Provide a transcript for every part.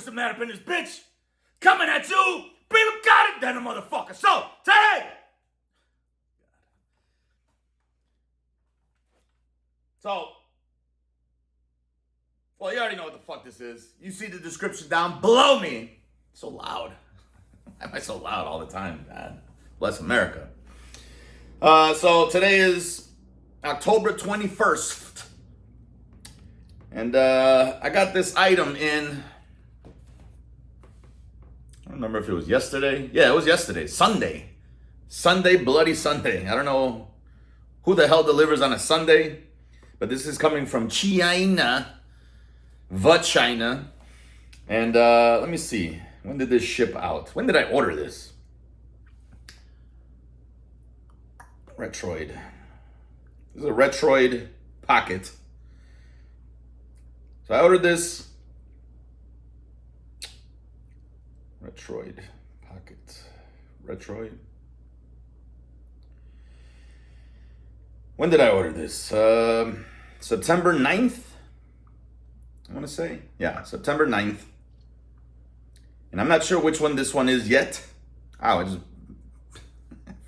MrMaD up in this bitch. Coming at you. Beat him, got it, then a motherfucker. So, today. So, well, you already know what the fuck this is. You see the description down below me. So loud. Why am I so loud all the time? God bless America. So today is October 21st. And I got this item in, I don't remember if it was yesterday. Yeah, it was yesterday. Sunday. Sunday, bloody Sunday. I don't know who the hell delivers on a Sunday, but this is coming from China. China. And let me see. When did this ship out? When did I order this? Retroid. This is a Retroid Pocket. So I ordered this. Retroid Pocket. Retroid. When did I order this? September 9th? I want to say. Yeah, September 9th. And I'm not sure which one this one is yet. Oh, I just...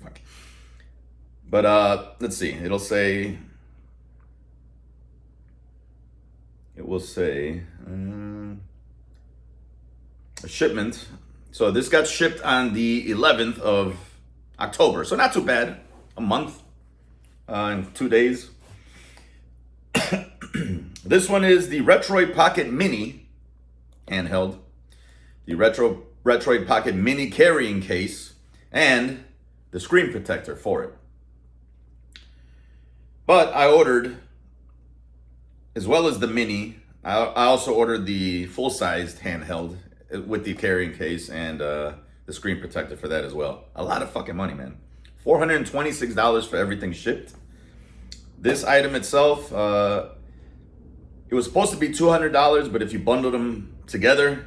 Fuck. But let's see. It'll say... It will say... a shipment. So this got shipped on the 11th of October. So not too bad. A month. In 2 days. This one is the Retroid Pocket Mini handheld, the Retroid Pocket Mini carrying case, and the screen protector for it. But I ordered, as well as the Mini, I also ordered the full-sized handheld with the carrying case and the screen protector for that as well. A lot of fucking money, man. $426 for everything shipped. This item itself, it was supposed to be $200, but if you bundled them together,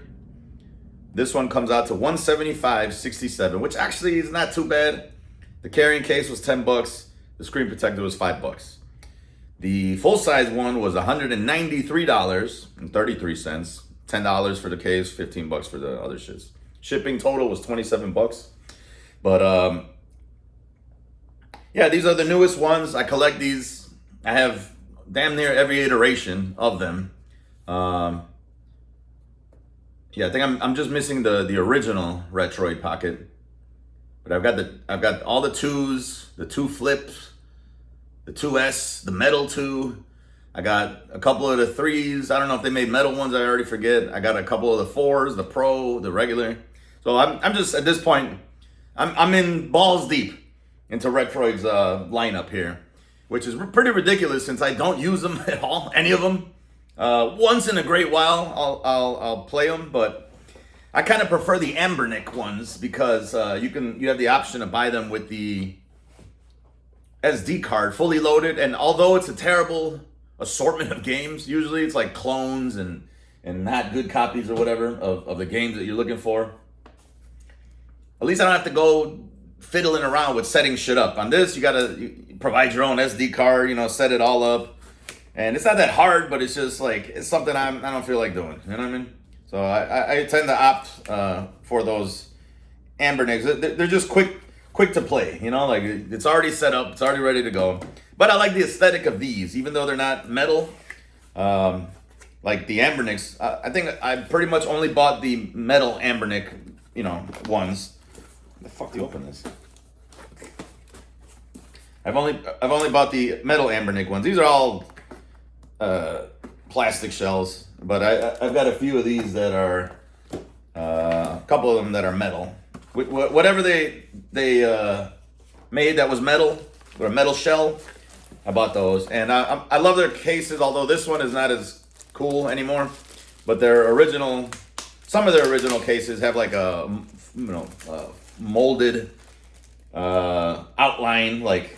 this one comes out to $175.67, which actually is not too bad. The carrying case was $10. The screen protector was $5. The full-size one was $193.33. $10 for the case, $15 for the other shits. Shipping total was $27. But yeah, these are the newest ones. I collect these. I have damn near every iteration of them. Yeah, I think I'm just missing the original Retroid Pocket. But I've got all the 2s, the 2 flips, the 2S, the metal 2. I got a couple of the 3s. I don't know if they made metal ones, I already forget. I got a couple of the 4s, the Pro, the regular. So I'm just at this point, I'm in balls deep into Retroid's lineup here, which is pretty ridiculous since I don't use them at all, any of them. Once in a great while, I'll play them, but I kind of prefer the Ambernick ones because you have the option to buy them with the SD card fully loaded, and although it's a terrible assortment of games, usually it's like clones and not good copies or whatever of the games that you're looking for. At least I don't have to go fiddling around with setting shit up. On this, you gotta provide your own SD card, set it all up. And it's not that hard, but it's just like, it's something I don't feel like doing. You know what I mean? So I tend to opt for those Ambernicks. They're just quick to play, like it's already set up, it's already ready to go. But I like the aesthetic of these, even though they're not metal. Like the Ambernicks, I think I pretty much only bought the metal Ambernick, ones. The fuck do you open this? I've only bought the metal Ambernick ones. These are all plastic shells, but I've got a few of these that are a couple of them that are metal. Whatever they made that was metal or a metal shell, I bought those, and I love their cases. Although this one is not as cool anymore, but some of their original cases have like a molded outline, like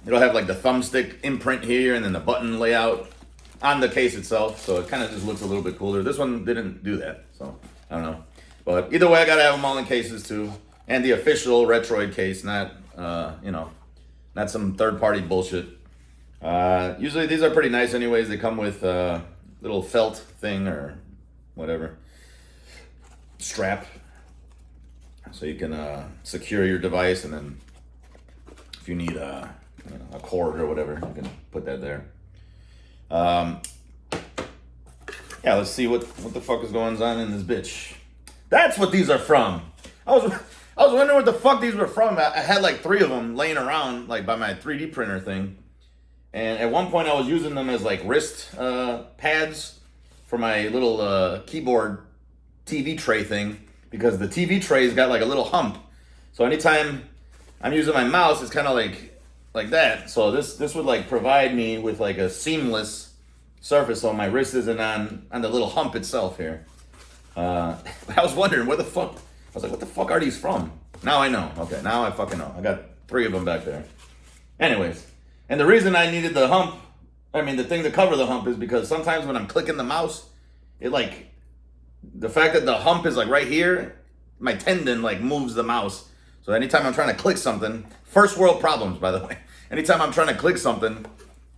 it'll have like the thumbstick imprint here and then the button layout on the case itself, so it kind of just looks a little bit cooler. This one didn't do that, so I don't know. But either way, I gotta have them all in cases too, and the official Retroid case, not not some third-party bullshit. Usually these are pretty nice anyways. They come with little felt thing or whatever strap, so you can secure your device, and then if you need a cord or whatever, you can put that there. Yeah, let's see what the fuck is going on in this bitch. That's what these are from. I was wondering what the fuck these were from. I had like 3 of them laying around like by my 3D printer thing. And at one point I was using them as like wrist pads for my little keyboard TV tray thing, because the TV tray's got like a little hump. So anytime I'm using my mouse, it's kind of like that. So this would like provide me with like a seamless surface, so my wrist isn't on the little hump itself here. I was wondering what the fuck. I was like, what the fuck are these from? Now I know. Okay, now I fucking know. I got 3 of them back there. Anyways, and the reason I needed the hump, the thing to cover the hump, is because sometimes when I'm clicking the mouse, it like, the fact that the hump is like right here, my tendon like moves the mouse. So anytime I'm trying to click something, first world problems, by the way. Anytime I'm trying to click something,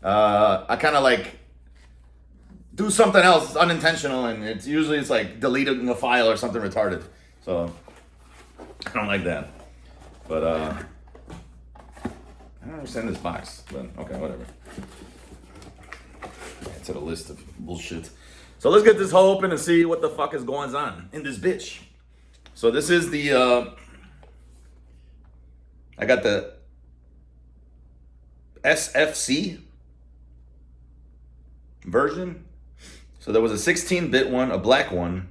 I kind of like do something else unintentional, and it's usually like deleting a file or something retarded. So I don't like that. But I don't understand this box, but okay, whatever. It's a list of bullshit. So let's get this hole open and see what the fuck is going on in this bitch. So this is the I got the SFC version. So there was a 16-bit one, a black one,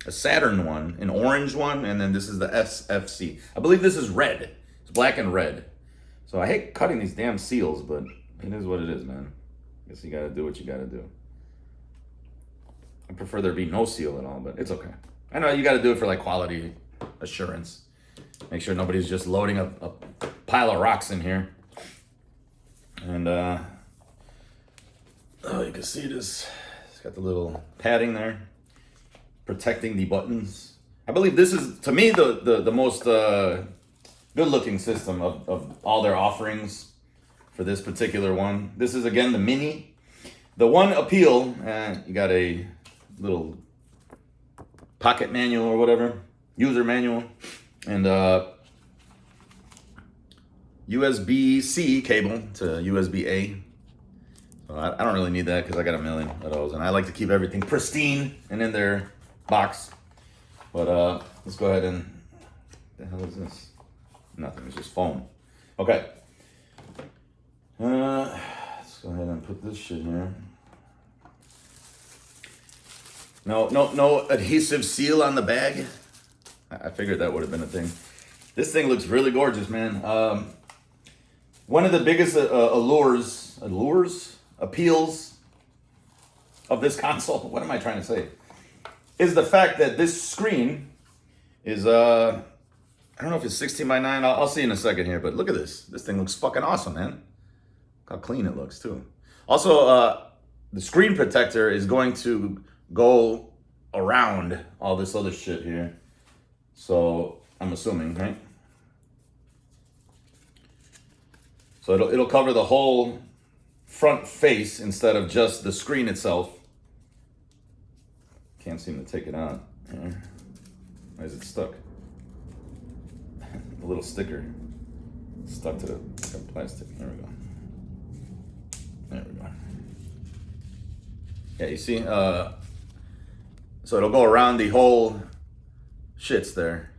a Saturn one, an orange one, and then this is the SFC. I believe this is red. It's black and red. So I hate cutting these damn seals, but it is what it is, man. Guess you gotta do what you gotta do. I prefer there be no seal at all, but it's okay. I know you gotta do it for like quality assurance. Make sure nobody's just loading a pile of rocks in here. And oh, you can see this. It's got the little padding there, protecting the buttons. I believe this is, to me, the most good-looking system of all their offerings for this particular one. This is, again, the Mini. The one appeal, you got a little pocket manual or whatever, user manual, and USB-C cable to USB-A. So I don't really need that because I got a million of those, and I like to keep everything pristine and in their box. But let's go ahead and, what the hell is this? Nothing, it's just foam. Okay. Let's go ahead and put this shit here. No adhesive seal on the bag. I figured that would have been a thing. This thing looks really gorgeous, man. One of the biggest appeals of this console, what am I trying to say, is the fact that this screen is, I don't know if it's 16 by 9. I'll see in a second here, but look at this. This thing looks fucking awesome, man. Look how clean it looks, too. Also, the screen protector is going to go around all this other shit here. So, I'm assuming, right? So it'll cover the whole front face instead of just the screen itself. Can't seem to take it out. Why is it stuck? A little sticker stuck to the plastic. There we go. There we go. Yeah, you see? So it'll go around the whole shits there.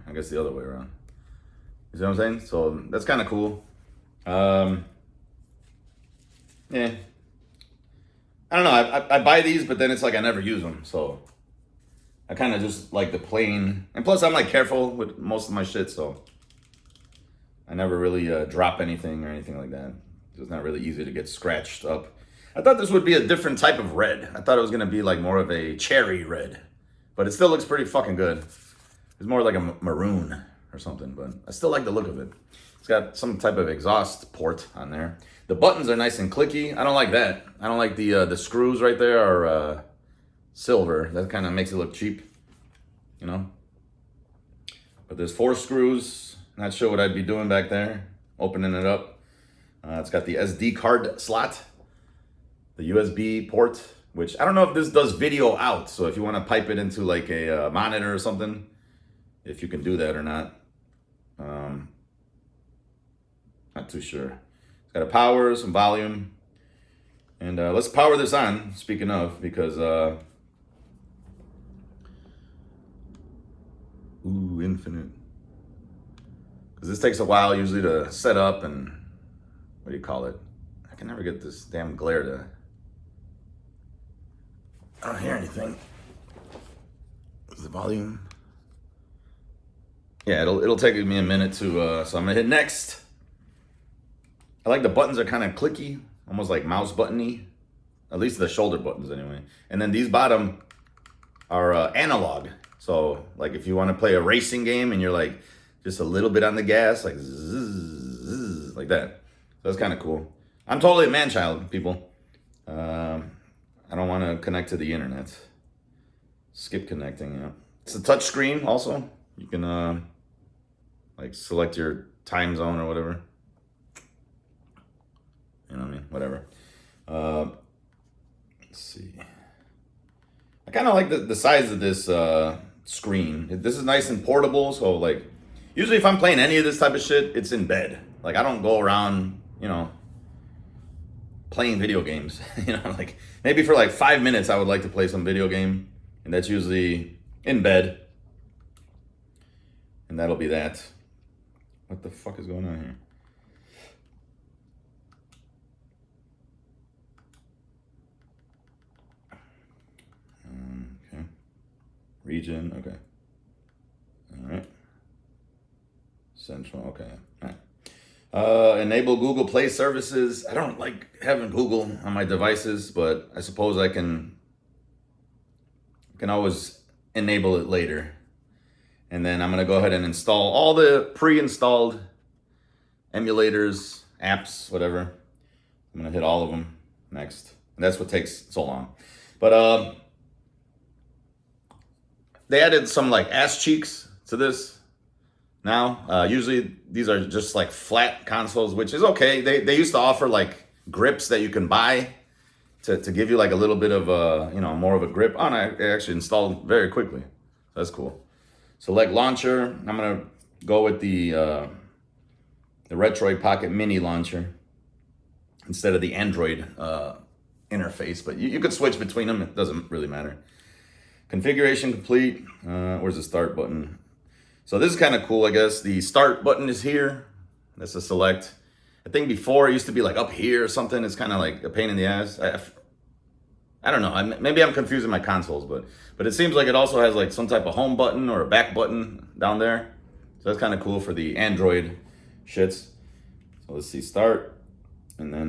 I guess the other way around. You see what I'm saying? So that's kind of cool. Yeah. I don't know. I buy these, but then it's like I never use them. So I kind of just like the plain. And plus, I'm like careful with most of my shit, so I never really drop anything or anything like that. It's not really easy to get scratched up. I thought this would be a different type of red. I thought it was gonna be like more of a cherry red, but it still looks pretty fucking good. It's more like a maroon or something, but I still like the look of it. It's got some type of exhaust port on there. The buttons are nice and clicky. I don't like that. I don't like the screws right there are silver. That kind of makes it look cheap, you know? But there's 4 screws. Not sure what I'd be doing back there, opening it up. It's got the SD card slot, the USB port, which I don't know if this does video out. So if you want to pipe it into like a monitor or something, if you can do that or not. Not too sure. It's got a power, some volume. And let's power this on, speaking of, because... Ooh, infinite. Because this takes a while usually to set up and... What do you call it? I can never get this damn glare to... I don't hear anything. Is the volume? Yeah, it'll take me a minute to... so I'm going to hit next. I like the buttons are kind of clicky. Almost like mouse button-y. At least the shoulder buttons anyway. And then these bottom are analog. So like if you want to play a racing game and you're like just a little bit on the gas, like zzz, zzz, like that. So that's kind of cool. I'm totally a man-child, people. I don't want to connect to the internet. Skip connecting, yeah. It's a touch screen also. You can like select your time zone or whatever. You know what I mean? Whatever. Let's see. I kind of like the size of this screen. This is nice and portable. So like, usually if I'm playing any of this type of shit, it's in bed. Like I don't go around, you know, playing video games. You know, like maybe for like 5 minutes I would like to play some video game, and that's usually in bed. And that'll be that. What the fuck is going on here? Okay. Region, okay. All right. Central, okay. All right. Enable Google Play services. I don't like having Google on my devices, but I suppose I can always enable it later. And then I'm gonna go ahead and install all the pre-installed emulators, apps, whatever. I'm gonna hit all of them next. And that's what takes so long. But they added some like ass cheeks to this now. Usually these are just like flat consoles, which is okay. They used to offer like grips that you can buy to give you like a little bit of more of a grip. Oh, and I actually installed very quickly. That's cool. Select launcher. I'm gonna go with the Retroid Pocket Mini launcher instead of the Android interface. But you could switch between them. It doesn't really matter. Configuration complete. Where's the start button? So this is kind of cool, I guess. The start button is here. That's a select. I think before it used to be like up here or something. It's kind of like a pain in the ass. I don't know. Maybe I'm confusing my consoles, but it seems like it also has like some type of home button or a back button down there. So that's kind of cool for the Android shits. So let's see, start, and then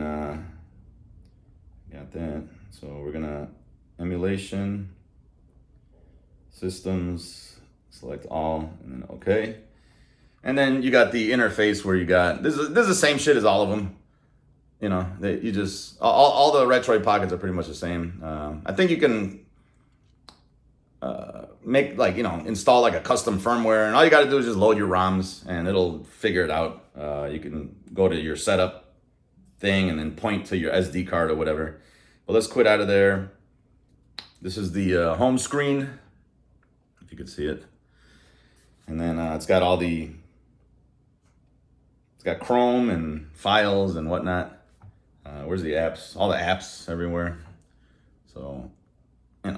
got that. So we're gonna emulation, systems, select all, and then okay. And then you got the interface where you got this is the same shit as all of them. You know, you just all the Retroid Pockets are pretty much the same. I think you can make like install like a custom firmware, and all you got to do is just load your ROMs, and it'll figure it out. You can go to your setup thing and then point to your SD card or whatever. But let's quit out of there. This is the home screen, if you could see it, and then it's got it's got Chrome and files and whatnot. Where's the apps? All the apps everywhere. So,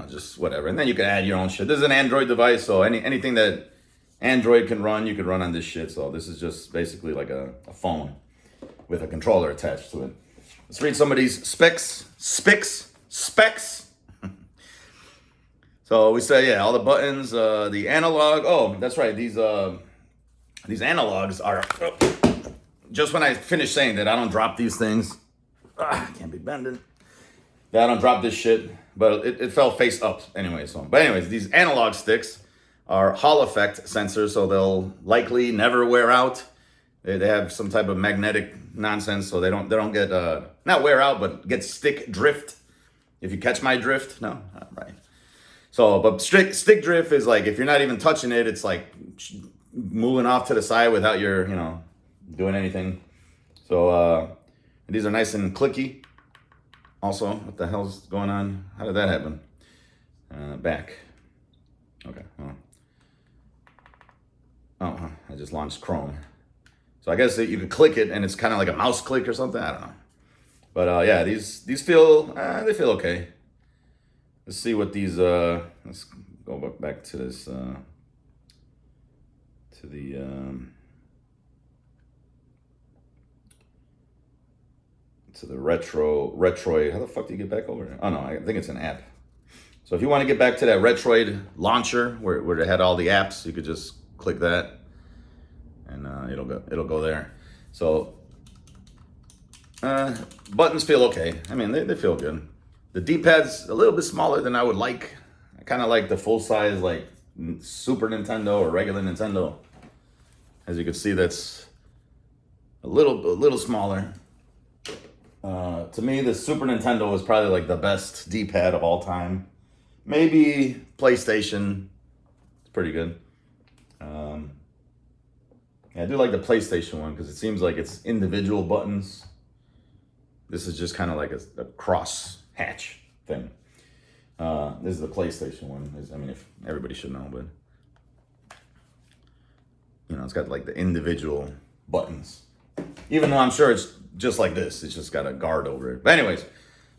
just whatever. And then you can add your own shit. This is an Android device, so anything that Android can run, you can run on this shit. So this is just basically like a phone with a controller attached to it. Let's read some of these specs. So we say, yeah, all the buttons, the analog. Oh, that's right. These analogs are... Just when I finish saying that, I don't drop these things. Can't be bending. I don't drop this shit, but it fell face up anyway. But anyways, these analog sticks are Hall effect sensors, so they'll likely never wear out. They have some type of magnetic nonsense, so they don't get not wear out, but get stick drift. If you catch my drift, no, right. So, but stick drift is like if you're not even touching it, it's like moving off to the side without your doing anything. So these are nice and clicky also. What the hell's going on? How did that happen? Back. Okay. Oh, I just launched Chrome. So I guess you could click it and it's kind of like a mouse click or something. I don't know. But yeah, these feel they feel okay. Let's see what these. Let's go back to this. To the. To the Retroid. How the fuck do you get back over there? Oh no, I think it's an app. So if you want to get back to that Retroid launcher where it had all the apps, you could just click that, and it'll go there. So buttons feel okay. I mean, they feel good. The D-pad's a little bit smaller than I would like. I kind of like the full size, like Super Nintendo or regular Nintendo. As you can see, that's a little smaller. To me, the Super Nintendo was probably like the best D-pad of all time. Maybe PlayStation. It's pretty good. Yeah, I do like the PlayStation one because it seems like it's individual buttons. This is just kind of like a cross hatch thing. This is the PlayStation one. I mean, if everybody should know, but you know, it's got like the individual buttons. Even though I'm sure it's just like this, it's just got a guard over it. But anyways,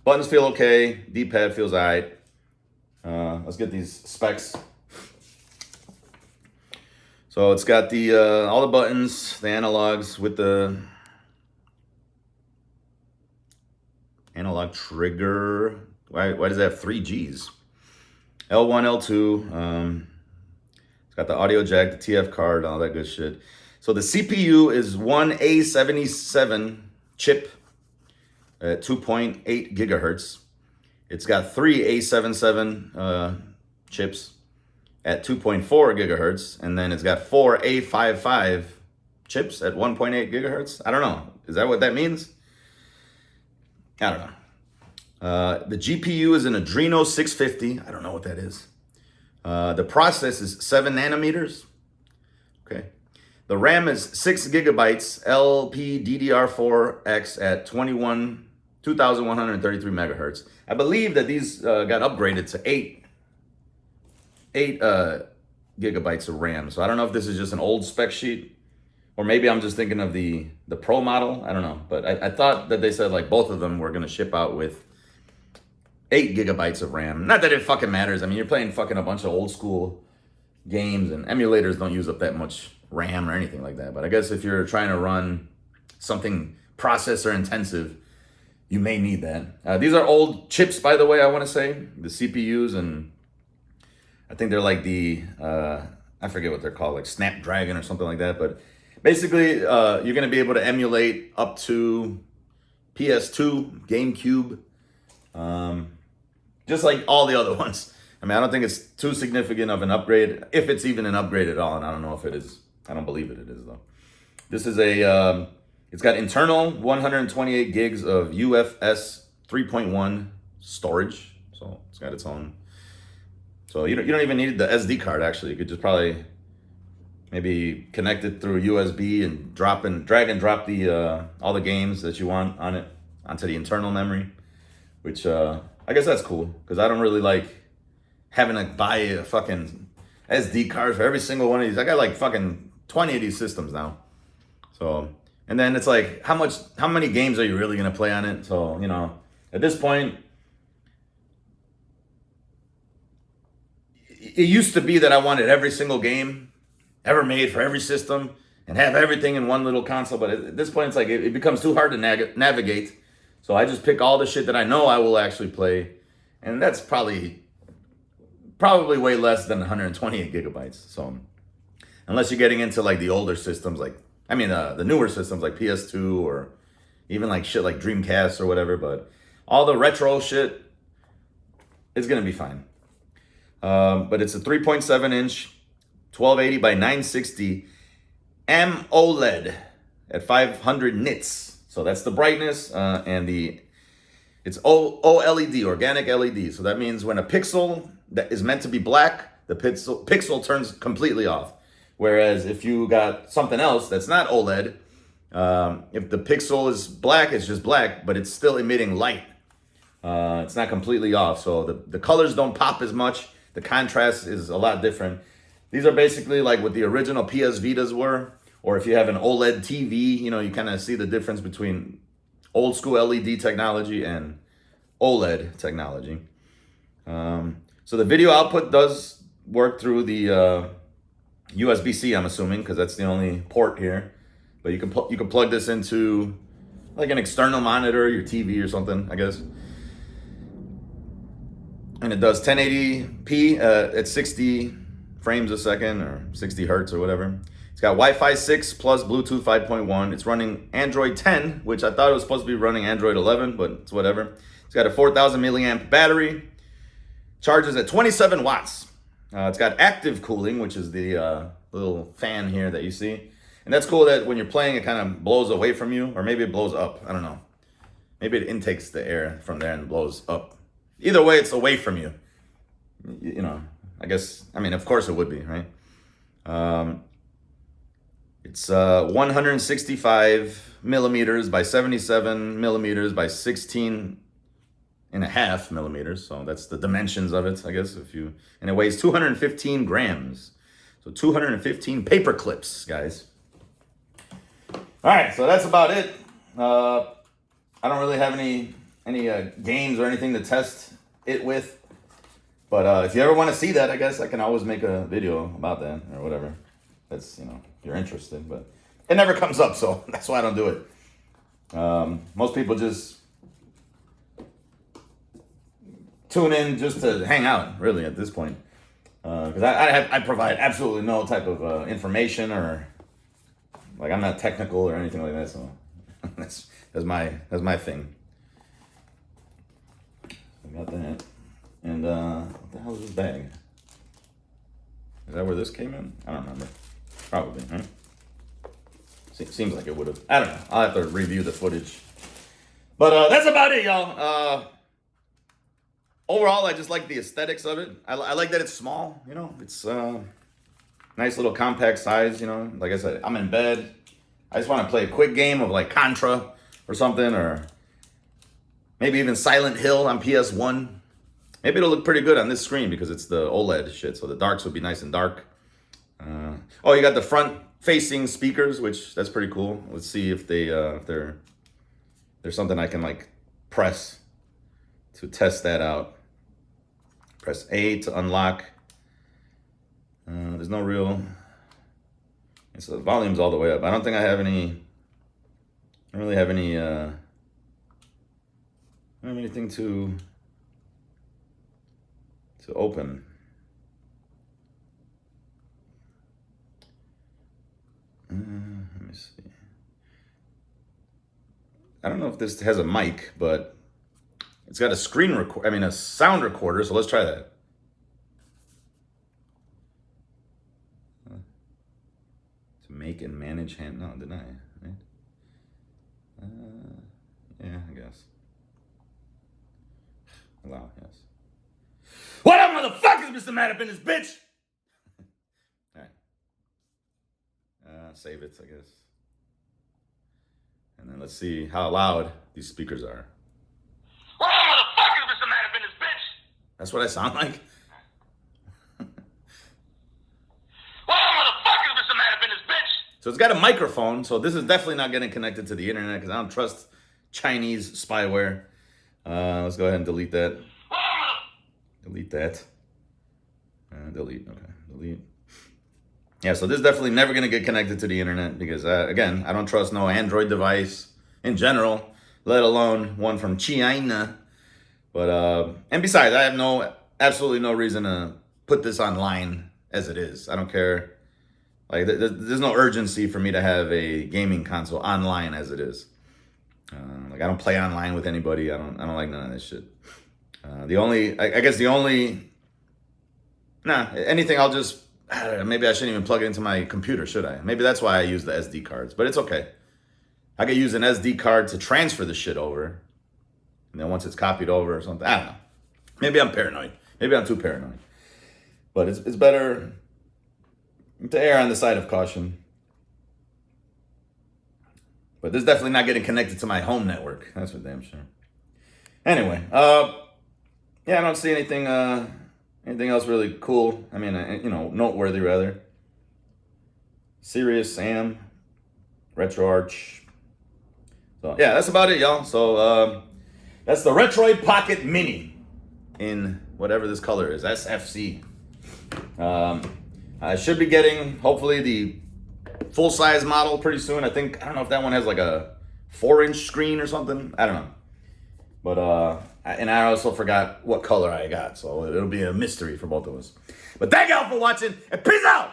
buttons feel okay. D-pad feels all right. Let's get these specs. So it's got the all the buttons, the analogs with the analog trigger. Why does it have 3 Gs? L1, L2. It's got the audio jack, the TF card, all that good shit. So the CPU is one A77 chip at 2.8 gigahertz. It's got 3 A77 chips at 2.4 gigahertz, and then it's got 4 A55 chips at 1.8 gigahertz. I don't know. Is that what that means? I don't know. The GPU is an Adreno 650. I don't know what that is. The process is 7 nanometers. Okay. The RAM is 6 gigabytes LPDDR4X at 2,133 megahertz. I believe that these got upgraded to 8 gigabytes of RAM. So I don't know if this is just an old spec sheet, or maybe I'm just thinking of the Pro model. I don't know, but I thought that they said like both of them were gonna ship out with 8 gigabytes of RAM. Not that it fucking matters. I mean, you're playing fucking a bunch of old school games, and emulators don't use up that much RAM or anything like that. But I guess if you're trying to run something processor intensive, you may need that. These are old chips, by the way, I want to say. The CPUs, and I think they're like the, I forget what they're called, like Snapdragon or something like that. But basically, you're going to be able to emulate up to PS2, GameCube, just like all the other ones. I mean, I don't think it's too significant of an upgrade, if it's even an upgrade at all, and I don't know if it is. I don't believe it is, though. This is a, it's got internal 128 gigs of UFS 3.1 storage, so it's got its own. So you don't even need the SD card, actually. You could just probably maybe connect it through USB and drag and drop the all the games that you want on it onto the internal memory, which I guess that's cool, because I don't really like having to buy a fucking SD card for every single one of these. I got like fucking 20 of these systems now. So, and then it's like, how many games are you really gonna play on it? So, you know, at this point, it used to be that I wanted every single game ever made for every system and have everything in one little console. But at this point, it's like, it becomes too hard to navigate. So I just pick all the shit that I know I will actually play. And that's probably way less than 128 gigabytes. So unless you're getting into like the older systems, like, I mean, the newer systems like PS2 or even like shit like Dreamcast or whatever, but all the retro shit is going to be fine. But it's a 3.7 inch, 1280 by 960 AMOLED at 500 nits. So that's the brightness, and it's OLED, organic LED. So that means when a pixel that is meant to be black, the pixel turns completely off. Whereas if you got something else that's not OLED, if the pixel is black, it's just black, but it's still emitting light. It's not completely off, so the colors don't pop as much. The contrast is a lot different. These are basically like what the original PS Vitas were, or if you have an OLED TV, you know, you kind of see the difference between old school LED technology and OLED technology. So the video output does work through the USB-C, I'm assuming, because that's the only port here. But you can plug this into like an external monitor, your TV or something, I guess. And it does 1080p at 60 frames a second or 60 hertz or whatever. It's got Wi-Fi 6 plus Bluetooth 5.1. It's running Android 10, which I thought it was supposed to be running Android 11, but it's whatever. It's got a 4,000 milliamp battery. Charges at 27 watts. It's got active cooling, which is the little fan here that you see. And that's cool that when you're playing, it kind of blows away from you, or maybe it blows up. I don't know. Maybe it intakes the air from there and blows up. Either way, it's away from you. You know, I guess, I mean, of course it would be, right? It's 165 millimeters by 77 millimeters by 16.5 millimeters. So that's the dimensions of it, I guess. And it weighs 215 grams. So 215 paper clips, guys. All right, so that's about it. I don't really have any games or anything to test it with. But if you ever want to see that, I guess I can always make a video about that or whatever. That's, you know, if you're interested. But it never comes up, so that's why I don't do it. Most people just tune in just to hang out, really, at this point. Because I provide absolutely no type of information or, like, I'm not technical or anything like that, so that's my thing. I got that. And what the hell is this bag? Is that where this came in? I don't remember. Probably, right? Seems like it would have. I don't know. I'll have to review the footage. But that's about it, y'all. Overall, I just like the aesthetics of it. I like that it's small, you know. It's nice little compact size, you know. Like I said, I'm in bed. I just want to play a quick game of like Contra or something, or maybe even Silent Hill on PS1. Maybe it'll look pretty good on this screen because it's the OLED shit, so the darks will be nice and dark. Oh, you got the front-facing speakers, which that's pretty cool. Let's see if there's something I can like press to test that out. Press A to unlock. There's no real. So the volume's all the way up. I don't think I have any. I don't really have any. I don't have anything to open. Let me see. I don't know if this has a mic, but it's got a a sound recorder. So let's try that. To make and manage no, didn't I? Right? Yeah, I guess. Allow, yes. What up, motherfuckers? MrMaD up in this bitch. All right. Save it, I guess. And then let's see how loud these speakers are. What up, motherfuckers? MrMaD up in this bitch. That's what I sound like. What up, motherfuckers? MrMaD up in this bitch. So it's got a microphone. So this is definitely not getting connected to the internet because I don't trust Chinese spyware. Let's go ahead and delete that. Delete that. Delete. Okay. Delete. Yeah, so this is definitely never going to get connected to the internet because, again, I don't trust no Android device in general, let alone one from China. But, and besides, I have absolutely no reason to put this online as it is. I don't care. Like, there's no urgency for me to have a gaming console online as it is. Like, I don't play online with anybody. I don't like none of this shit. Anything I'll just, maybe I shouldn't even plug it into my computer, should I? Maybe that's why I use the SD cards, but it's okay. I could use an SD card to transfer the shit over. And then once it's copied over or something, I don't know. Maybe I'm paranoid. Maybe I'm too paranoid. But it's better to err on the side of caution. But this is definitely not getting connected to my home network. That's for damn sure. Anyway, yeah, I don't see anything else really cool. I mean, you know, noteworthy rather. Serious Sam, RetroArch. So yeah, that's about it, y'all. So that's the Retroid Pocket Mini in whatever this color is, SFC. I should be getting hopefully the full-size model pretty soon. I don't know if that one has like a 4-inch screen or something. I don't know. But and I also forgot what color I got, so it'll be a mystery for both of us. But thank y'all for watching, and peace out!